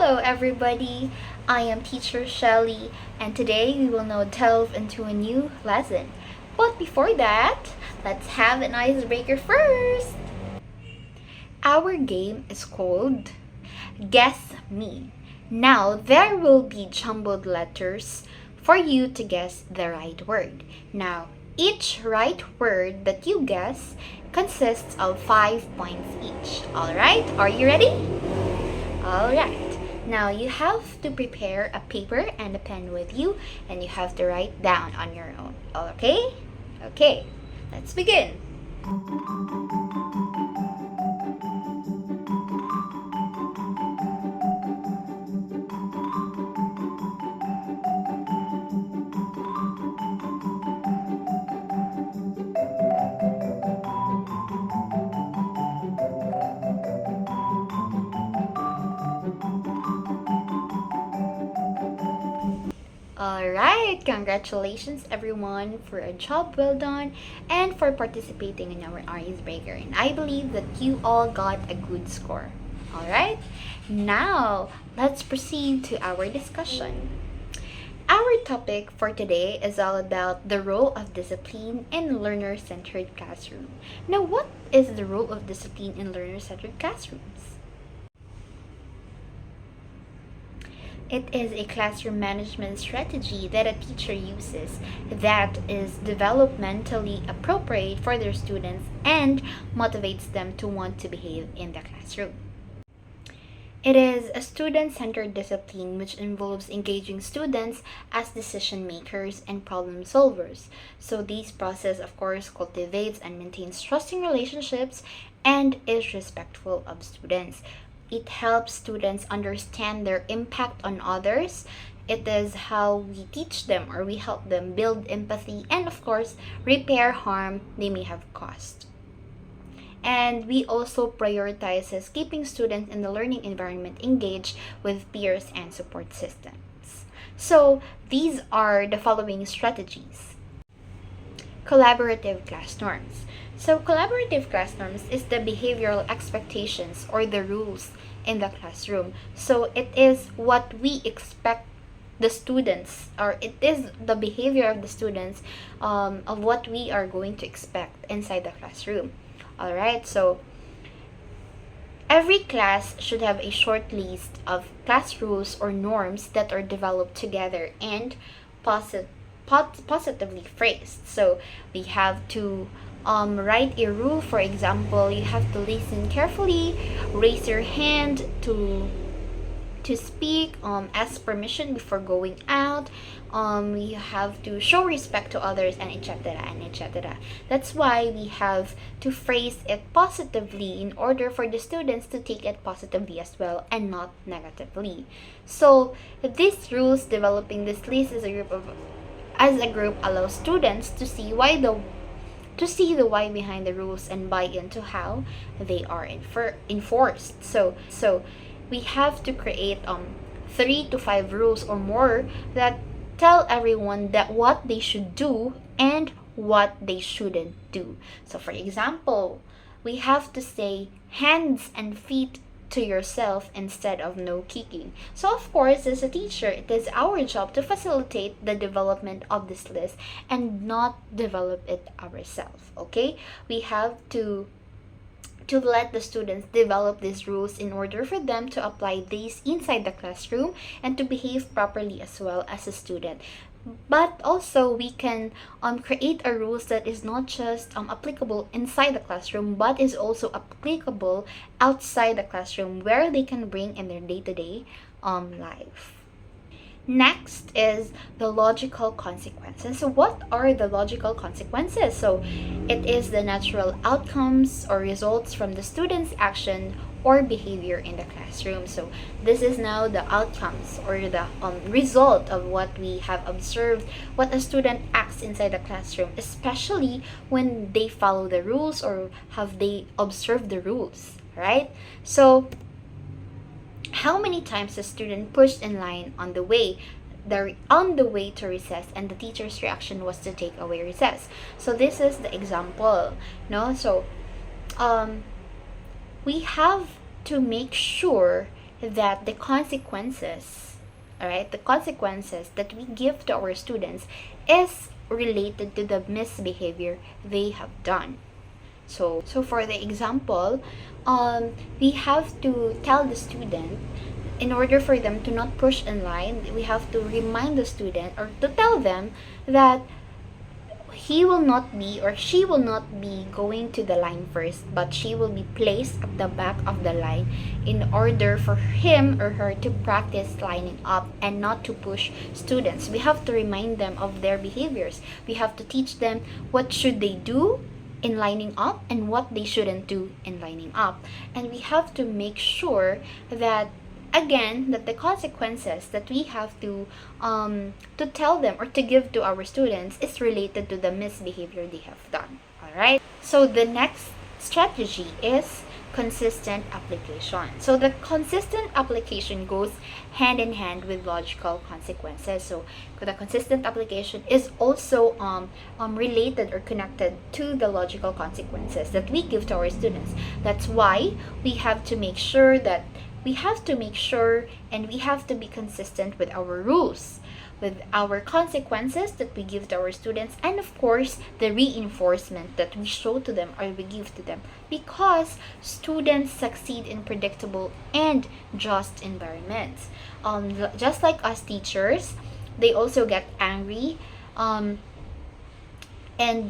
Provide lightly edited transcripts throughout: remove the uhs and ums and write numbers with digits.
Hello, everybody. I am Teacher Shelly, and today we will now delve into a new lesson. But before that, let's have an icebreaker first. Our game is called Guess Me. Now, there will be jumbled letters for you to guess the right word. Now, each right word that you guess consists of 5 points each. Alright, are you ready? Alright, now you have to prepare a paper and a pen with you, and you have to write down on your own. Okay? Okay, let's begin. Alright, congratulations everyone for a job well done and for participating in our icebreaker. And I believe that you all got a good score. Alright, now let's proceed to our discussion. Our topic for today is all about the role of discipline in learner-centered classroom. Now, what is the role of discipline in learner-centered classrooms? It is a classroom management strategy that a teacher uses that is developmentally appropriate for their students and motivates them to want to behave in the classroom. It is a student-centered discipline which involves engaging students as decision makers and problem solvers. So this process, of course, cultivates and maintains trusting relationships and is respectful of students. It helps students understand their impact on others. It is how we teach them or we help them build empathy and, of course, repair harm they may have caused. And we also prioritizes keeping students in the learning environment engaged with peers and support systems. So these are the following strategies. Collaborative class norms. So collaborative class norms is the behavioral expectations or the rules in the classroom. So it is what we expect the students, or it is the behavior of the students of what we are going to expect inside the classroom. Alright, so every class should have a short list of class rules or norms that are developed together and positively phrased. So we have to write a rule. For example, you have to listen carefully, raise your hand to speak, ask permission before going out, you have to show respect to others, and etc. and etc. That's why we have to phrase it positively in order for the students to take it positively as well and not negatively. So these rules, developing this list as a group allows students to see the why behind the rules and buy into how they are enforced. So we have to create 3 to 5 rules or more that tell everyone that what they should do and what they shouldn't do. So for example, we have to say hands and feet to yourself instead of no kicking. So of course, as a teacher, it is our job to facilitate the development of this list and not develop it ourselves. Okay, we have to let the students develop these rules in order for them to apply these inside the classroom and to behave properly as well as a student. But also we can create a rules that is not just applicable inside the classroom but is also applicable outside the classroom where they can bring in their day-to-day life. Next is the logical consequences. So what are the logical consequences? So it is the natural outcomes or results from the student's action or behavior in the classroom. So this is now the outcomes or the result of what we have observed, what a student acts inside the classroom, especially when they follow the rules or have they observed the rules, right? So how many times a student pushed in line on the way to recess and the teacher's reaction was to take away recess. So this is the example, no? So we have to make sure that the consequences, all right, the consequences that we give to our students is related to the misbehavior they have done. So for the example, we have to tell the student, in order for them to not push in line, we have to remind the student or to tell them that he will not be or she will not be going to the line first, but she will be placed at the back of the line in order for him or her to practice lining up and not to push students. We have to remind them of their behaviors. We have to teach them what should they do in lining up and what they shouldn't do in lining up. And we have to make sure that, again, that the consequences that we have to tell them or to give to our students is related to the misbehavior they have done. All right, so the next strategy is consistent application. So the consistent application goes hand in hand with logical consequences. So the consistent application is also related or connected to the logical consequences that we give to our students. That's why we have to make sure and we have to be consistent with our rules, with our consequences that we give to our students, and of course the reinforcement that we show to them or we give to them, because students succeed in predictable and just environments. Just like us teachers, they also get angry, and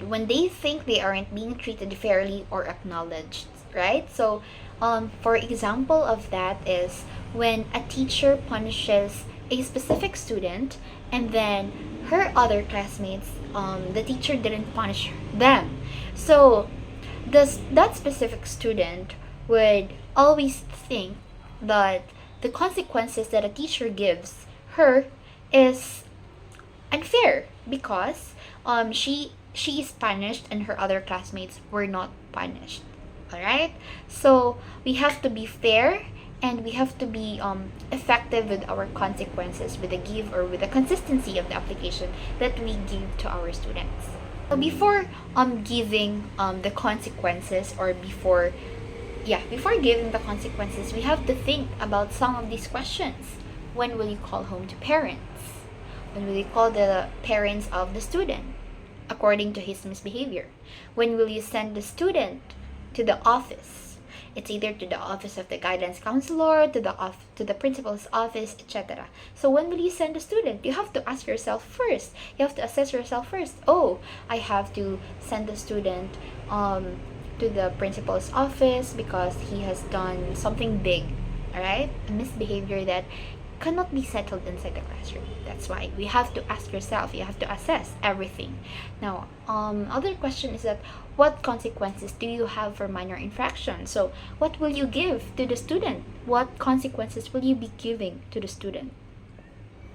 when they think they aren't being treated fairly or acknowledged, right? So for example of that is when a teacher punishes a specific student and then her other classmates, the teacher didn't punish them. So that specific student would always think that the consequences that a teacher gives her is unfair because she is punished and her other classmates were not punished. All right, so we have to be fair and we have to be effective with our consequences, with the give or with the consistency of the application that we give to our students. So before giving the consequences, or before giving the consequences, we have to think about some of these questions. When will you call home to parents? When will you call the parents of the student according to his misbehavior? When will you send the student to the office? It's either to the office of the guidance counselor, to the principal's office, etc. So when will you send the student? You have to ask yourself first. You have to assess yourself first. Oh, I have to send the student to the principal's office because he has done something big, all right? A misbehavior that cannot be settled inside the classroom. That's why we have to ask yourself. You have to assess everything. Now, other question is that what consequences do you have for minor infractions? So, what will you give to the student? What consequences will you be giving to the student?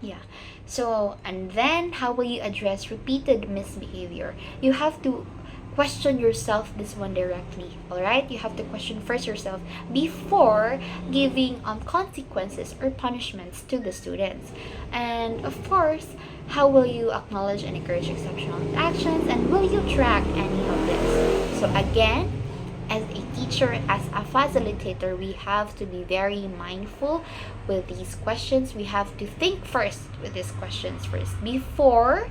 Yeah. So, and then how will you address repeated misbehavior? You have to question yourself this one directly. All right, you have to question first yourself before giving consequences or punishments to the students. And of course, how will you acknowledge and encourage exceptional actions, and will you track any of this? So again, as a teacher, as a facilitator, we have to be very mindful with these questions. We have to think first with these questions first before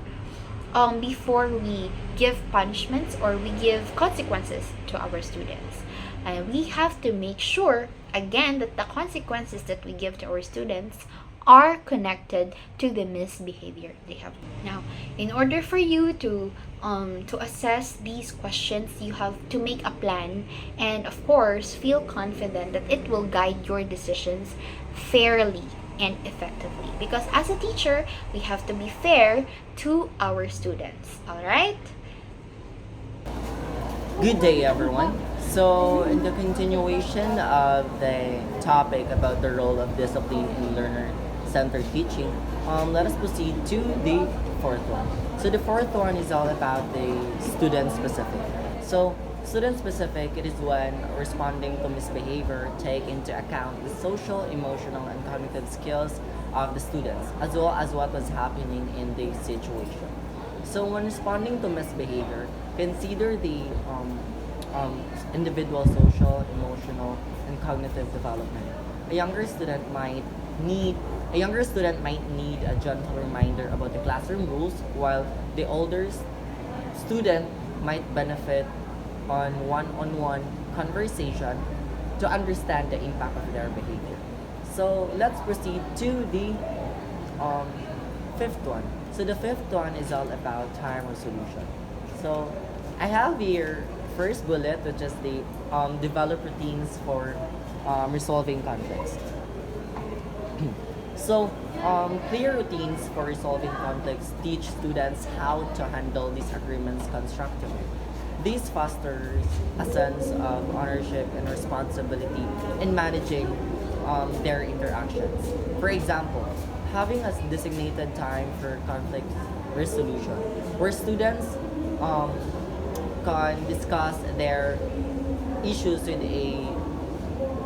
we give punishments or we give consequences to our students. And we have to make sure, again, that the consequences that we give to our students are connected to the misbehavior they have. Now, in order for you to assess these questions, you have to make a plan and, of course, feel confident that it will guide your decisions fairly and effectively, because as a teacher we have to be fair to our students. All right, Good day, everyone. So, in the continuation of the topic about the role of discipline in learner-centered teaching, let us proceed to the fourth one. So, the fourth one is all about the student-specific. So, student-specific, it is when responding to misbehavior take into account the social, emotional, and cognitive skills of the students, as well as what was happening in the situation. So, when responding to misbehavior, consider the individual social, emotional, and cognitive development. a younger student might need a younger student might need a gentle reminder about the classroom rules, while the older student might benefit on one-on-one conversation to understand the impact of their behavior. So let's proceed to the um, fifth one. So the fifth one is all about time resolution. So I have here first bullet, which is the develop routines for resolving conflicts. So, clear routines for resolving conflicts teach students how to handle disagreements constructively. This fosters a sense of ownership and responsibility in managing their interactions. For example, having a designated time for conflict resolution, where students um, can discuss their issues with a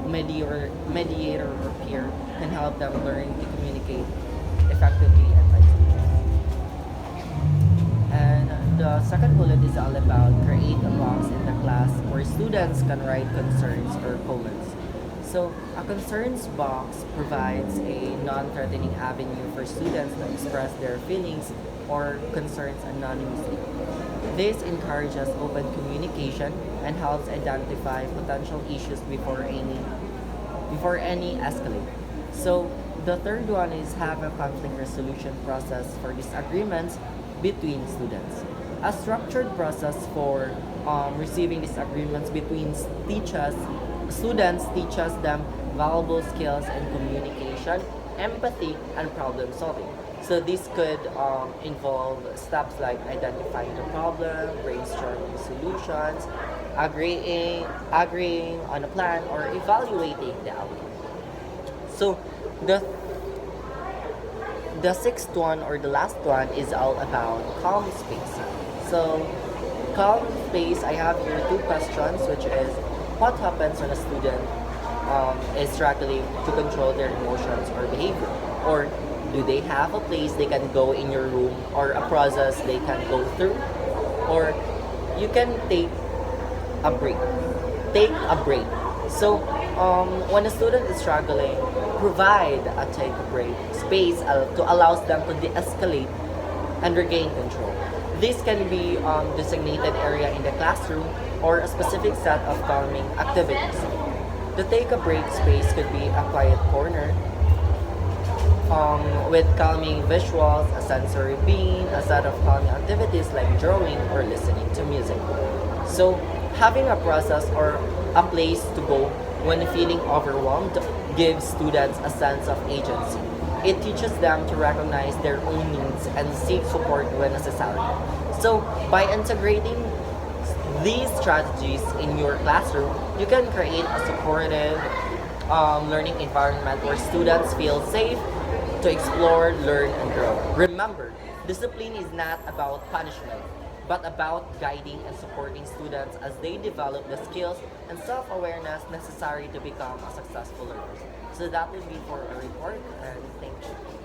mediator or peer can help them learn to communicate effectively and wisely. And the second bullet is all about create a box in the class where students can write concerns or comments. So a concerns box provides a non-threatening avenue for students to express their feelings or concerns anonymously. This encourages open communication and helps identify potential issues before any escalate. So the third one is have a conflict resolution process for disagreements between students. A structured process for receiving disagreements between students teaches them valuable skills in communication, empathy, and problem solving. So this could involve steps like identifying the problem, brainstorming solutions, agreeing on a plan, or evaluating the outcome. So the the sixth one or the last one is all about calm space. So calm space, I have here two questions, which is what happens when a student is struggling to control their emotions or behavior, or do they have a place they can go in your room or a process they can go through, or you can a break. Take a break. So, when a student is struggling, provide a take a break space to allows them to de-escalate and regain control. This can be designated area in the classroom or a specific set of calming activities. The take a break space could be a quiet corner with calming visuals, a sensory bean, a set of calming activities like drawing or listening to music. So, having a process or a place to go when feeling overwhelmed gives students a sense of agency. It teaches them to recognize their own needs and seek support when necessary. So, by integrating these strategies in your classroom, you can create a supportive learning environment where students feel safe to explore, learn, and grow. Remember, discipline is not about punishment, but about guiding and supporting students as they develop the skills and self-awareness necessary to become a successful learner. So that would be for a report, and thank you.